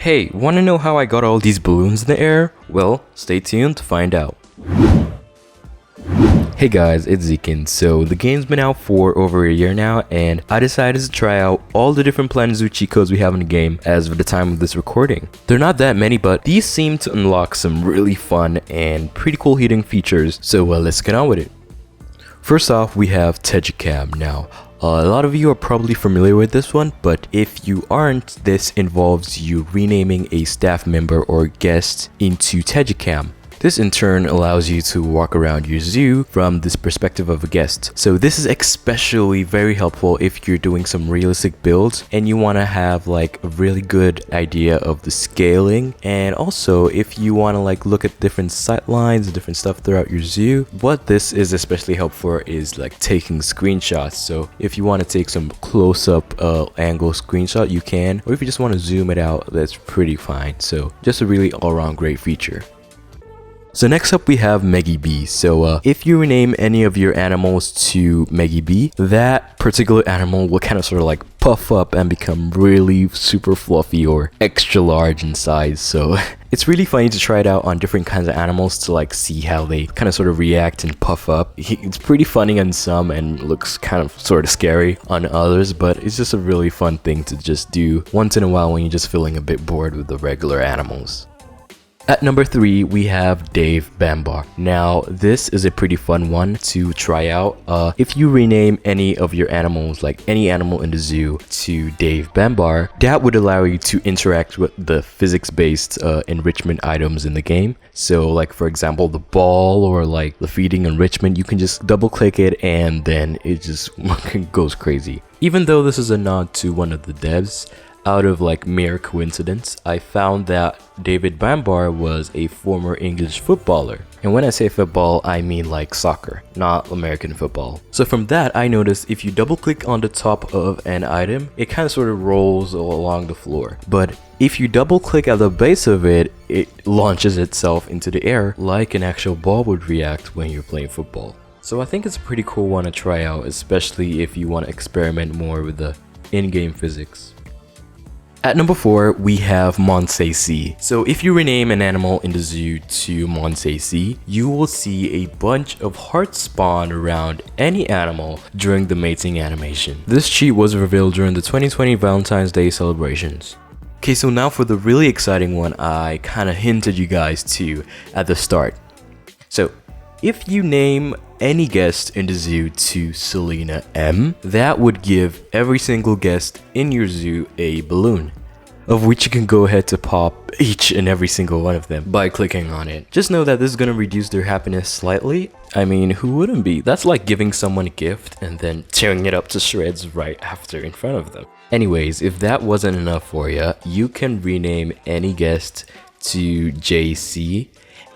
Hey, wanna know how I got all these balloons in the air? Well, stay tuned to find out. Hey guys, it's Tejacam. So the game's been out for over a year now, and I decided to try out all the different Planet Zoo cheat codes we have in the game as of the time of this recording. They're not that many, but these seem to unlock some really fun and pretty cool hidden features, so let's get on with it. First off, we have Tejacam. Now, a lot of you are probably familiar with this one, but if you aren't, this involves you renaming a staff member or guest into Tejacam. This in turn allows you to walk around your zoo from this perspective of a guest. So this is especially very helpful if you're doing some realistic builds and you want to have like a really good idea of the scaling, and also if you want to like look at different sight lines and different stuff throughout your zoo. What this is especially helpful for is like taking screenshots. So if you want to take some close-up angle screenshot, you can, or if you just want to zoom it out, that's pretty fine. So just a really all-around great feature. So next up we have Maggie B. So if you rename any of your animals to Maggie B, that particular animal will kind of sort of like puff up and become really super fluffy or extra large in size. So it's really funny to try it out on different kinds of animals to like see how they kind of sort of react and puff up. It's pretty funny on some and looks kind of sort of scary on others, but it's just a really fun thing to just do once in a while when you're just feeling a bit bored with the regular animals. At number 3, we have Dave Bambar. Now, this is a pretty fun one to try out. If you rename any of your animals, like any animal in the zoo, to Dave Bambar, that would allow you to interact with the physics-based enrichment items in the game. So, like for example, the ball or like the feeding enrichment, you can just double-click it and then it just goes crazy. Even though this is a nod to one of the devs, out of like mere coincidence, I found that David Bambar was a former English footballer. And when I say football, I mean like soccer, not American football. So from that, I noticed if you double click on the top of an item, it kind of sort of rolls along the floor. But if you double click at the base of it, it launches itself into the air like an actual ball would react when you're playing football. So I think it's a pretty cool one to try out, especially if you want to experiment more with the in-game physics. At number 4, we have Monsacy. So if you rename an animal in the zoo to Monsacy, you will see a bunch of hearts spawn around any animal during the mating animation. This cheat was revealed during the 2020 Valentine's Day celebrations. Okay, so now for the really exciting one I kind of hinted you guys to at the start. So if you name any guest in the zoo to Selena M, that would give every single guest in your zoo a balloon, of which you can go ahead to pop each and every single one of them by clicking on it. Just know that this is going to reduce their happiness slightly. I mean, who wouldn't be? That's like giving someone a gift and then tearing it up to shreds right after in front of them. Anyways, if that wasn't enough for you, you can rename any guest to JC,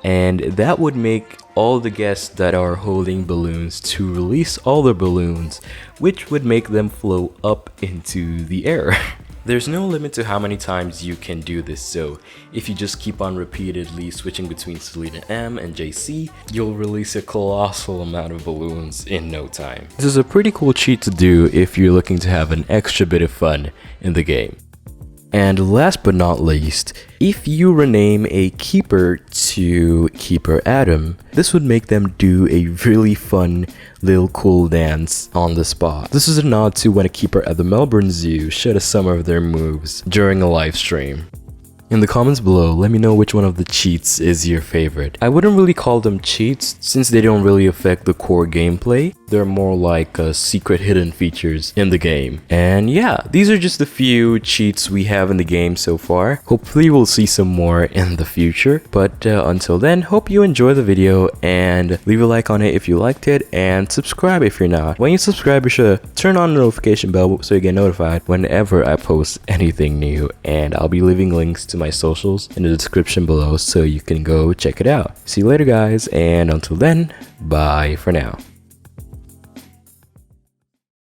and that would make all the guests that are holding balloons to release all their balloons, which would make them flow up into the air. There's no limit to how many times you can do this, so if you just keep on repeatedly switching between Selena M and JC, you'll release a colossal amount of balloons in no time. This is a pretty cool cheat to do if you're looking to have an extra bit of fun in the game. And last but not least, if you rename a keeper to Keeper Adam, this would make them do a really fun little cool dance on the spot. This is a nod to when a keeper at the Melbourne Zoo showed us some of their moves during a live stream. In the comments below, let me know which one of the cheats is your favorite. I wouldn't really call them cheats since they don't really affect the core gameplay. They're more like secret hidden features in the game. And yeah, these are just a few cheats we have in the game so far. Hopefully we'll see some more in the future. But until then, hope you enjoy the video and leave a like on it if you liked it, and subscribe if you're not. When you subscribe, be sure to turn on the notification bell so you get notified whenever I post anything new. And I'll be leaving links to my socials in the description below so you can go check it out. See you later guys, and until then, bye for now.